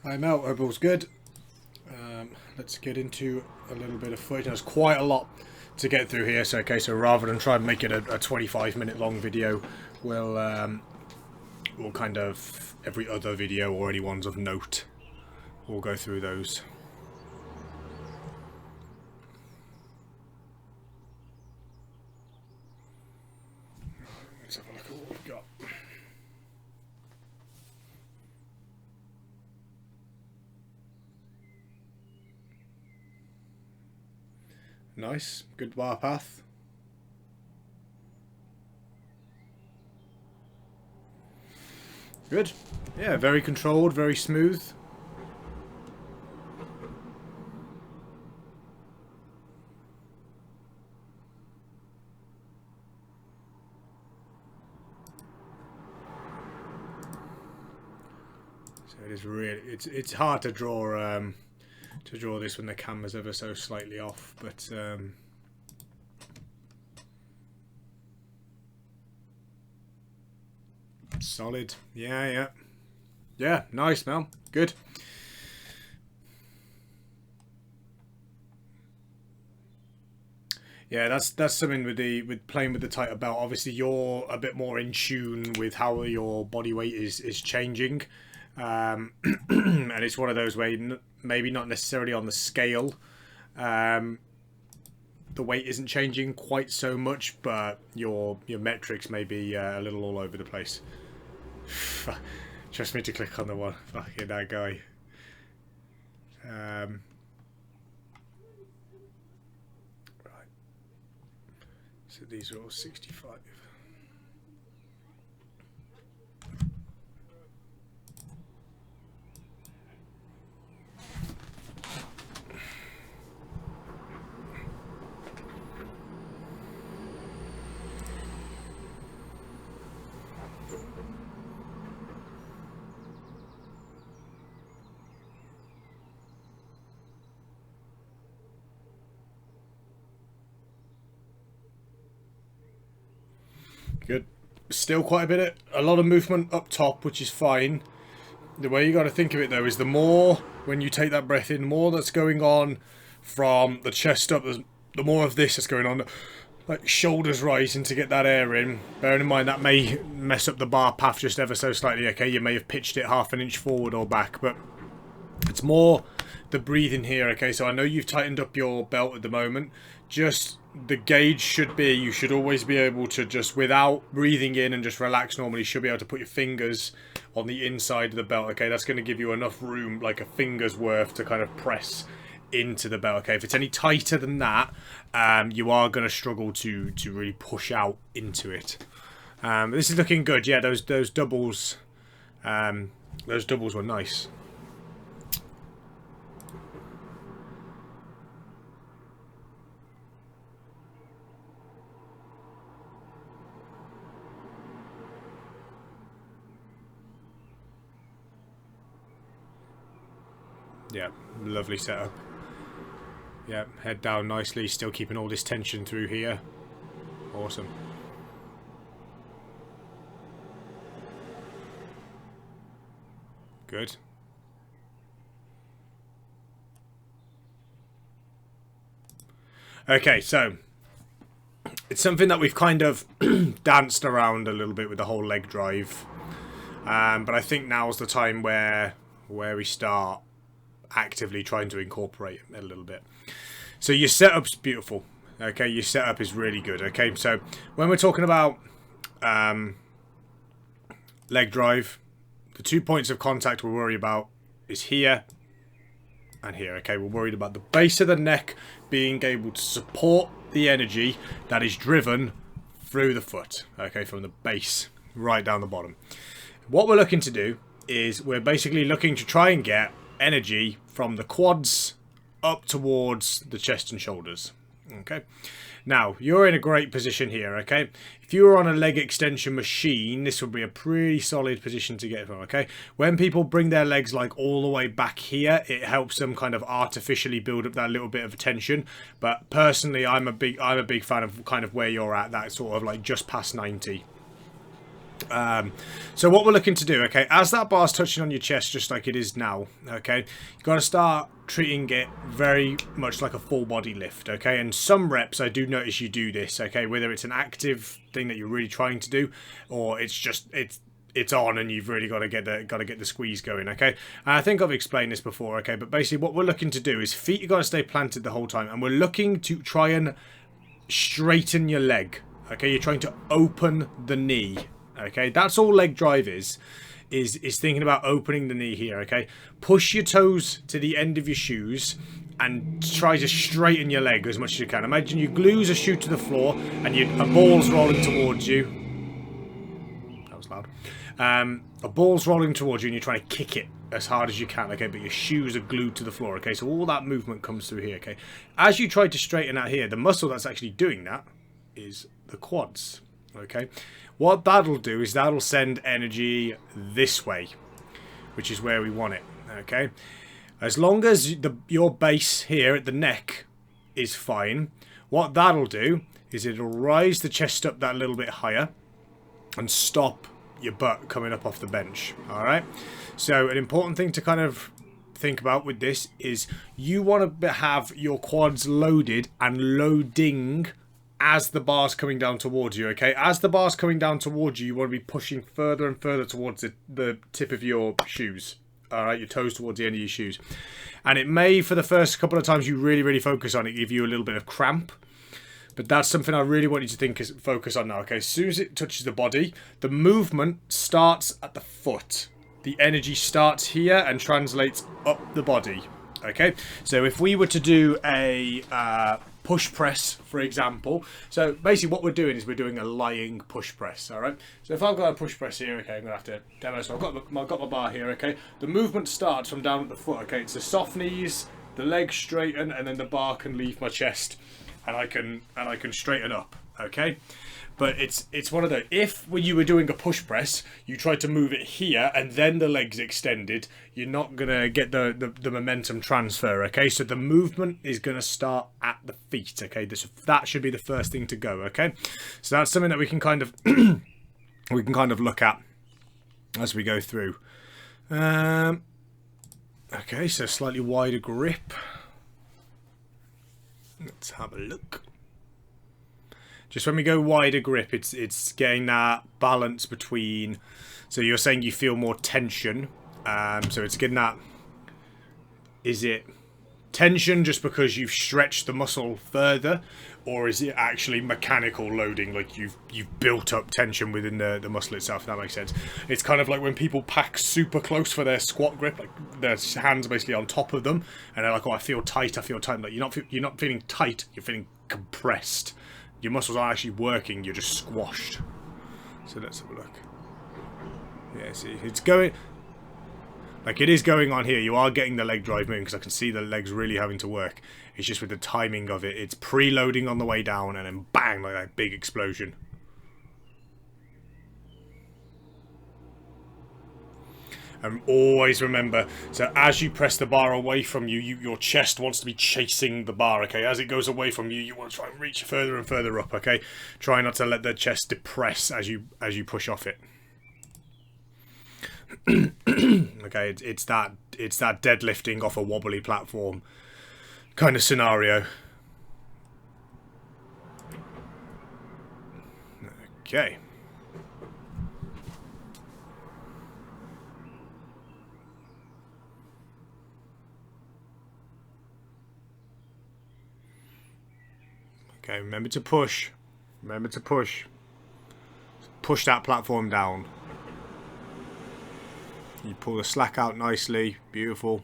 I'm out. Hope all's good. Let's get into a little bit of footage. There's quite a lot to get through here, so okay. So rather than try and make it a 25-minute long video, we'll kind of every other video or any ones of note, we'll go through those. Let's have a look at what we've got. Nice, good bar path. Good. Yeah, very controlled, very smooth. So it is really, it's hard to draw this when the camera's ever so slightly off, but solid. Yeah. Nice, Mel. Good. Yeah, that's something with playing with the tighter belt. Obviously, you're a bit more in tune with how your body weight is changing, and it's one of those where maybe not necessarily on the scale, the weight isn't changing quite so much, but your metrics may be a little all over the place. Trust me to click on the one. Fucking that guy. Right. So these are all 65. Good. Still quite a lot of movement up top, which is fine. The way you got to think of it though is the more when you take that breath in, the more that's going on from the chest up, the more of this that's going on, like shoulders rising to get that air in. Bearing in mind that may mess up the bar path just ever so slightly. Okay, you may have pitched it half an inch forward or back, but it's more the breathing here. Okay, so I know you've tightened up your belt at the moment. Just the gauge should be, you should always be able to just, without breathing in and just relax normally, you should be able to put your fingers on the inside of the belt. Okay, that's going to give you enough room, like a finger's worth, to kind of press into the belt. Okay, if it's any tighter than that, you are going to struggle to really push out into it. This is looking good. Yeah, those doubles were nice. Yeah, lovely setup. Yeah, head down nicely, still keeping all this tension through here. Awesome. Good. Okay, so it's something that we've kind of danced around a little bit with the whole leg drive, but I think now's the time where we start actively trying to incorporate it a little bit. So your setup's beautiful. Okay, your setup is really good. Okay, so when we're talking about leg drive, the 2 points of contact we're worried about is here and here. Okay, we're worried about the base of the neck being able to support the energy that is driven through the foot. Okay, from the base right down the bottom. What we're looking to do is we're basically looking to try and get energy from the quads up towards the chest and shoulders. Okay, now you're in a great position here. Okay, if you were on a leg extension machine, this would be a pretty solid position to get from. Okay, when people bring their legs like all the way back here, it helps them kind of artificially build up that little bit of tension. But personally, I'm a big fan of kind of where you're at, that sort of like just past 90. So what we're looking to do, okay, as that bar's touching on your chest just like it is now, okay, you've got to start treating it very much like a full body lift, okay, and some reps I do notice you do this, okay, whether it's an active thing that you're really trying to do, or it's just, it's on and you've really got to get the squeeze going, okay. And I think I've explained this before, okay, but basically what we're looking to do is feet have got to stay planted the whole time, and we're looking to try and straighten your leg, okay. You're trying to open the knee, okay. That's all leg drive is thinking about opening the knee here, okay. Push your toes to the end of your shoes and try to straighten your leg as much as you can. Imagine you glues a shoe to the floor and a ball's rolling towards you. That was loud. A ball's rolling towards you and you're trying to kick it as hard as you can, okay, but your shoes are glued to the floor, okay. So all that movement comes through here, okay. As you try to straighten out here, the muscle that's actually doing that is the quads, okay. What that'll do is that'll send energy this way, which is where we want it, okay. As long as your base here at the neck is fine, what that'll do is it'll rise the chest up that little bit higher and stop your butt coming up off the bench, alright. So an important thing to kind of think about with this is you want to have your quads loaded and loading as the bar's coming down towards you, okay. As the bar's coming down towards you, you want to be pushing further and further towards the tip of your shoes, alright, your toes towards the end of your shoes. And it may, for the first couple of times you really focus on it, give you a little bit of cramp. But that's something I really want you to focus on now, okay? As soon as it touches the body, the movement starts at the foot. The energy starts here and translates up the body, okay? So if we were to do a push press, for example. So basically what we're doing is we're doing a lying push press, all right? So if I've got a push press here, okay, I'm going to have to demo. So I've got my bar here, okay? The movement starts from down at the foot, okay? It's the soft knees, the legs straighten, and then the bar can leave my chest. And I can straighten up, okay? But it's one of those. If when you were doing a push press, you tried to move it here and then the legs extended, you're not gonna get the momentum transfer, okay? So the movement is gonna start at the feet, okay? That should be the first thing to go, okay? So that's something that we can kind of look at as we go through. Okay, so slightly wider grip. Let's have a look. Just when we go wider grip, it's getting that balance between. So you're saying you feel more tension. So it's getting that. Is it tension just because you've stretched the muscle further, or is it actually mechanical loading, like you've built up tension within the muscle itself? If that makes sense. It's kind of like when people pack super close for their squat grip, like their hands basically on top of them, and they're like, "Oh, I feel tight. I feel tight." Like you're not feeling tight. You're feeling compressed. Your muscles aren't actually working. You're just squashed. So let's have a look. Yeah, see, it's going. Like it is going on here. You are getting the leg drive moving because I can see the legs really having to work. It's just with the timing of it. It's preloading on the way down and then bang, like that big explosion. And always remember, so as you press the bar away from you, your chest wants to be chasing the bar, okay? As it goes away from you, you want to try and reach further and further up, okay? Try not to let the chest depress as you push off it. Okay, it's that deadlifting off a wobbly platform kind of scenario. Okay. Okay, remember to push. Remember to push. Push that platform down. You pull the slack out nicely. Beautiful.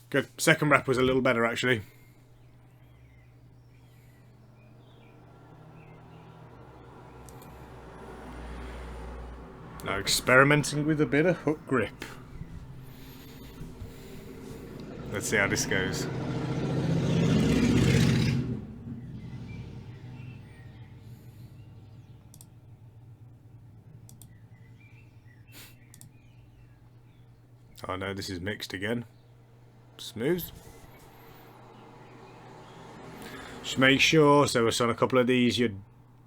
Good. Second rep was a little better, actually. Now experimenting with a bit of hook grip. Let's see how this goes. Oh no, this is mixed again. Smooth. Just make sure, so on a couple of these, you're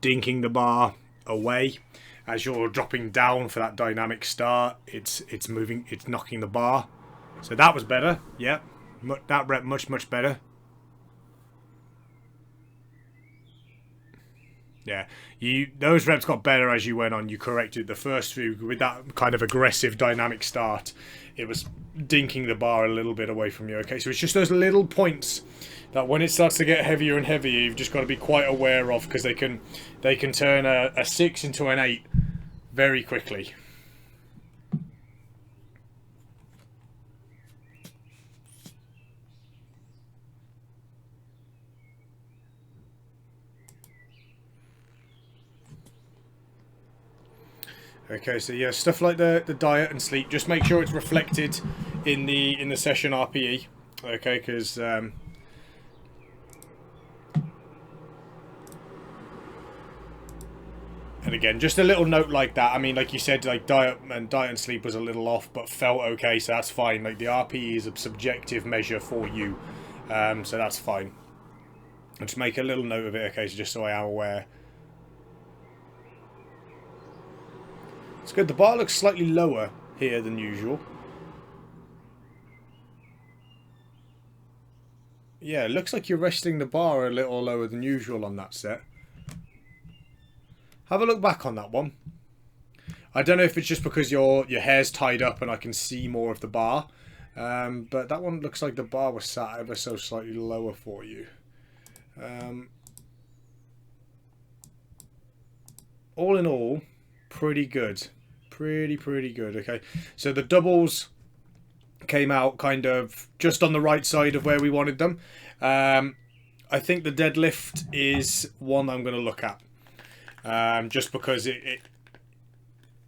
dinking the bar away. As you're dropping down for that dynamic start, it's moving, it's knocking the bar. So that was better, yeah. That rep much better. Yeah, those reps got better as you went on. You corrected the first few with that kind of aggressive dynamic start. It was dinking the bar a little bit away from you. Okay, so it's just those little points that when it starts to get heavier and heavier, you've just got to be quite aware of, because they can turn a 6 into an 8 very quickly. Okay, so yeah, stuff like the diet and sleep, just make sure it's reflected in the session RPE. Okay, because and again, just a little note like that. I mean, like you said, like diet and sleep was a little off, but felt okay, so that's fine. Like the RPE is a subjective measure for you, so that's fine. I'll just make a little note of it, okay, so just so I am aware. It's good. The bar looks slightly lower here than usual. Yeah, it looks like you're resting the bar a little lower than usual on that set. Have a look back on that one. I don't know if it's just because your hair's tied up and I can see more of the bar. But that one looks like the bar was sat ever so slightly lower for you. All in all, pretty good. Pretty good. Okay, so the doubles came out kind of just on the right side of where we wanted them. I think the deadlift is one I'm going to look at, just because it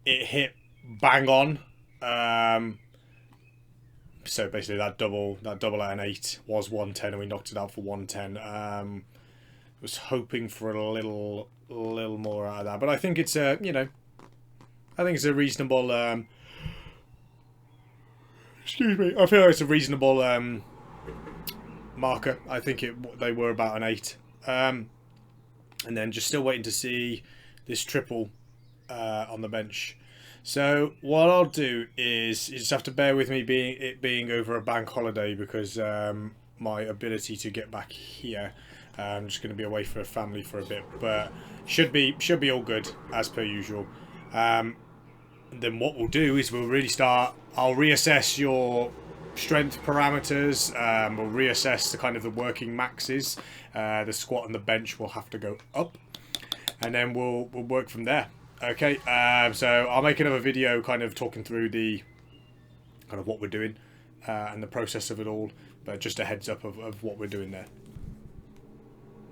hit bang on. So basically that double at an 8 was 110 and we knocked it out for 110. Was hoping for a little more out of that, but I think it's a, you know, I think it's a reasonable excuse me, I feel like it's a reasonable marker. I think they were about an 8. And then just still waiting to see this triple on the bench. So what I'll do is you just have to bear with me being over a bank holiday, because my ability to get back here, I'm just going to be away for a family for a bit, but should be all good as per usual. Then what we'll do is we'll really start. I'll reassess your strength parameters. We'll reassess the kind of the working maxes. The squat and the bench will have to go up, and then we'll work from there. Okay. So I'll make another video kind of talking through the kind of what we're doing and the process of it all. But just a heads up of what we're doing there.